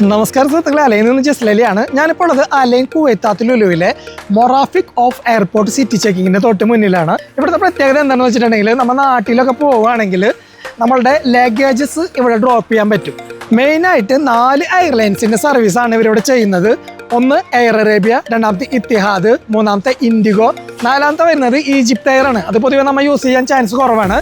നമസ്കാരം സുഹൃത്തുക്കളെ, അലൈൻ നിന്ന് ജസ്ലലിയാണ്. ഞാനിപ്പോൾ ഉള്ളത് അലൈൻ കുവൈത്താത്ത് ലുലുവിലെ മൊറാഫിക് ഓഫ് എയർപോർട്ട് സിറ്റി ചെക്കിങ്ങിൻ്റെ തൊട്ട് മുന്നിലാണ്. ഇവിടുത്തെ പ്രത്യേകത എന്താണെന്ന് വെച്ചിട്ടുണ്ടെങ്കിൽ, നമ്മുടെ നാട്ടിലൊക്കെ പോവുകയാണെങ്കിൽ നമ്മളുടെ ലഗേജസ് ഇവിടെ ഡ്രോപ്പ് ചെയ്യാൻ പറ്റും. മെയിനായിട്ട് 4 എയർലൈൻസിൻ്റെ സർവീസാണ് ഇവരിവിടെ ചെയ്യുന്നത്. ഒന്ന് എയർ അറേബ്യ, രണ്ടാമത്തെ ഇത്തിഹാദ്, മൂന്നാമത്തെ ഇൻഡിഗോ, നാലാമത്തെ വരുന്നത് ഈജിപ്ത് എയർ ആണ്. അത് പൊതുവെ നമ്മൾ യൂസ് ചെയ്യാൻ ചാൻസ് കുറവാണ്.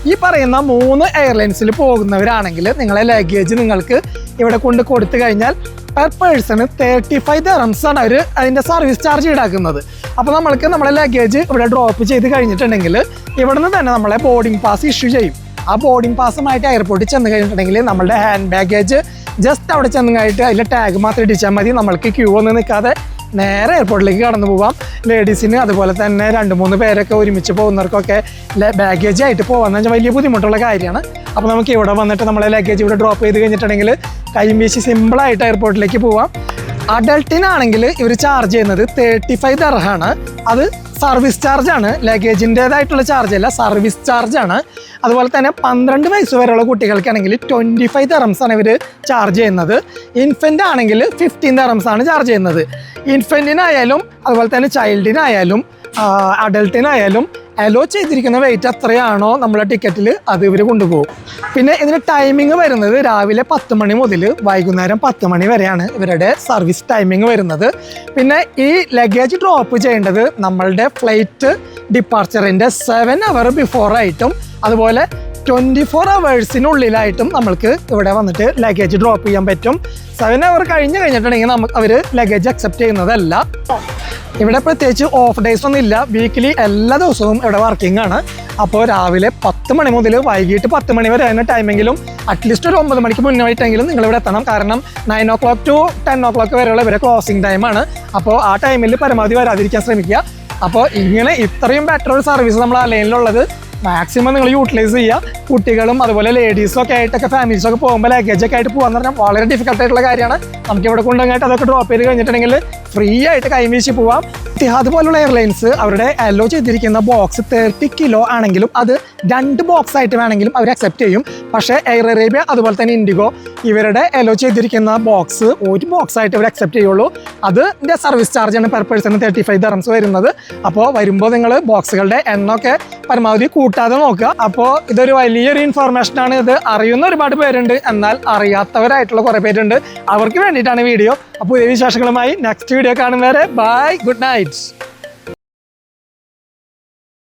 ഈ പറയുന്ന 3 എയർലൈൻസിൽ പോകുന്നവരാണെങ്കിൽ നിങ്ങളെ ലഗേജ് നിങ്ങൾക്ക് ഇവിടെ കൊണ്ട് കൊടുത്തു കഴിഞ്ഞാൽ പെർ പേഴ്സണ് 35 ദിർഹംസ് ആണ് അവർ അതിൻ്റെ സർവീസ് ചാർജ് ഈടാക്കുന്നത്. അപ്പോൾ നമ്മൾക്ക് നമ്മളെ ലഗേജ് ഇവിടെ ഡ്രോപ്പ് ചെയ്ത് കഴിഞ്ഞിട്ടുണ്ടെങ്കിൽ ഇവിടെ നിന്ന് തന്നെ നമ്മളെ ബോർഡിംഗ് പാസ് ഇഷ്യൂ ചെയ്യും. ആ ബോർഡിംഗ് പാസുമായിട്ട് എയർപോർട്ടിൽ ചെന്ന് കഴിഞ്ഞിട്ടുണ്ടെങ്കിൽ നമ്മളുടെ ഹാൻഡ് ബാഗേജ് ജസ്റ്റ് അവിടെ ചെന്ന് കഴിഞ്ഞിട്ട് അതിലെ ടാഗ് മാത്രം ഇടിച്ചാൽ മതി. നമ്മൾക്ക് ക്യൂ ഒന്നും നിൽക്കാതെ നേരെ എയർപോർട്ടിലേക്ക് കടന്നു പോകാം. ലേഡീസിന് അതുപോലെ തന്നെ 2-3 പേരൊക്കെ ഒരുമിച്ച് പോകുന്നവർക്കൊക്കെ ബാഗേജ് ആയിട്ട് പോകാമെന്ന് വെച്ചാൽ വലിയ ബുദ്ധിമുട്ടുള്ള കാര്യമാണ്. അപ്പോൾ നമുക്ക് ഇവിടെ വന്നിട്ട് നമ്മളെ ലഗേജ് ഇവിടെ ഡ്രോപ്പ് ചെയ്ത് കഴിഞ്ഞിട്ടുണ്ടെങ്കിൽ കൈയും വീശി സിമ്പിളായിട്ട് എയർപോർട്ടിലേക്ക് പോവാം. അഡൾട്ടിനാണെങ്കിൽ ഇവർ ചാർജ് ചെയ്യുന്നത് 35 ദിർഹമാണ്. അത് സർവീസ് ചാർജാണ്, ലഗേജിൻ്റേതായിട്ടുള്ള ചാർജ് അല്ല, സർവീസ് ചാർജാണ്. അതുപോലെ തന്നെ 12 വയസ്സ് വരെയുള്ള കുട്ടികൾക്കാണെങ്കിൽ 25 ദിർഹംസ് ആണ് ഇവർ ചാർജ് ചെയ്യുന്നത്. ഇൻഫൻ്റ് ആണെങ്കിൽ 15 ദിർഹംസ് ആണ് ചാർജ് ചെയ്യുന്നത്. ഇൻഫൻറ്റിനായാലും അതുപോലെ തന്നെ ചൈൽഡിനായാലും അഡൾട്ടിനായാലും അലോ ചെയ്തിരിക്കുന്ന വെയിറ്റ് എത്രയാണോ നമ്മളെ ടിക്കറ്റിൽ അത് ഇവർ കൊണ്ടുപോകും. പിന്നെ ഇതിന് ടൈമിങ് വരുന്നത് രാവിലെ 10 മണി മുതൽ വൈകുന്നേരം 10 മണി വരെയാണ് ഇവരുടെ സർവീസ് ടൈമിങ് വരുന്നത്. പിന്നെ ഈ ലഗേജ് ഡ്രോപ്പ് ചെയ്യേണ്ടത് നമ്മളുടെ ഫ്ലൈറ്റ് ഡിപ്പാർച്ചറിൻ്റെ 7 അവർ ബിഫോറായിട്ടും അതുപോലെ 24 അവേഴ്സിനുള്ളിലായിട്ടും നമ്മൾക്ക് ഇവിടെ വന്നിട്ട് ലഗേജ് ഡ്രോപ്പ് ചെയ്യാൻ പറ്റും. 7 അവർ കഴിഞ്ഞിട്ടുണ്ടെങ്കിൽ അവർ ലഗേജ് അക്സെപ്റ്റ് ചെയ്യുന്നതല്ല. ഇവിടെ പ്രത്യേകിച്ച് ഓഫ് ഡേയ്സ് ഒന്നും ഇല്ല. വീക്കിലി എല്ലാ ദിവസവും ഇവിടെ വർക്കിംഗ് ആണ്. അപ്പോൾ രാവിലെ 10 മണി മുതൽ വൈകിട്ട് 10 മണി വരെ അതിന് ടൈമെങ്കിലും അറ്റ്ലീസ്റ്റ് ഒരു 9 മണിക്ക് മുന്നായിട്ടെങ്കിലും നിങ്ങൾ ഇവിടെ എത്തണം. കാരണം 9 o'clock to 10 o'clock വരെയുള്ള ഇവരെ ക്ലോസിംഗ് ടൈമാണ്. അപ്പോൾ ആ ടൈമിൽ പരമാവധി വരാതിരിക്കാൻ ശ്രമിക്കുക. അപ്പോൾ ഇങ്ങനെ ഇത്രയും ബെറ്റർ ഒരു സർവീസ് നമ്മൾ അലൈനിലുള്ളത് മാക്സിമം നിങ്ങൾ യൂട്ടിലൈസ് ചെയ്യുക. കുട്ടികളും അതുപോലെ ലേഡീസും ഒക്കെ ആയിട്ടൊക്കെ ഫാമിലീസൊക്കെ പോകുമ്പോൾ ലഗേജൊക്കെ ആയിട്ട് പോകാന്ന് പറഞ്ഞാൽ വളരെ ഡിഫിക്കൽട്ടായിട്ടുള്ള കാര്യമാണ്. നമുക്ക് ഇവിടെ കൊണ്ടുപോയിട്ട് അതൊക്കെ ഡ്രോപ്പ് ചെയ്ത് കഴിഞ്ഞിട്ടുണ്ടെങ്കിൽ ഫ്രീ ആയിട്ട് കൈവീശി പോവാം. ഇത്തിഹാദ് പോലുള്ള എയർലൈൻസ് അവരുടെ അലോ ചെയ്തിരിക്കുന്ന ബോക്സ് 30 കിലോ ആണെങ്കിലും അത് 2 ബോക്സ് ആയിട്ട് വേണമെങ്കിലും അവർ അക്സെപ്റ്റ് ചെയ്യും. പക്ഷേ എയർ അറേബ്യ അതുപോലെ തന്നെ ഇൻഡിഗോ ഇവരുടെ അലോ ചെയ്തിരിക്കുന്ന ബോക്സ് 1 ബോക്സ് ആയിട്ട് അവർ അക്സെപ്റ്റ് ചെയ്യുള്ളൂ. അതിൻ്റെ സർവീസ് ചാർജാണ് പെർ പേഴ്സൺ 35 ദിർഹംസ് വരുന്നത്. അപ്പോൾ വരുമ്പോൾ നിങ്ങൾ ബോക്സുകളുടെ എണ്ണമൊക്കെ പരമാവധി കൂട്ടാതെ നോക്കുക. അപ്പോൾ ഇതൊരു വലിയൊരു ഇൻഫോർമേഷനാണ്. ഇത് അറിയുന്ന ഒരുപാട് പേരുണ്ട്, എന്നാൽ അറിയാത്തവരായിട്ടുള്ള കുറേ പേരുണ്ട്. അവർക്ക് വേണ്ടിയിട്ടാണ് വീഡിയോ. അപ്പോൾ ഈ വിശേഷങ്ങളുമായി നെക്സ്റ്റ് വീഡിയോ കാണും വരെ ബൈ, ഗുഡ് നൈറ്റ്.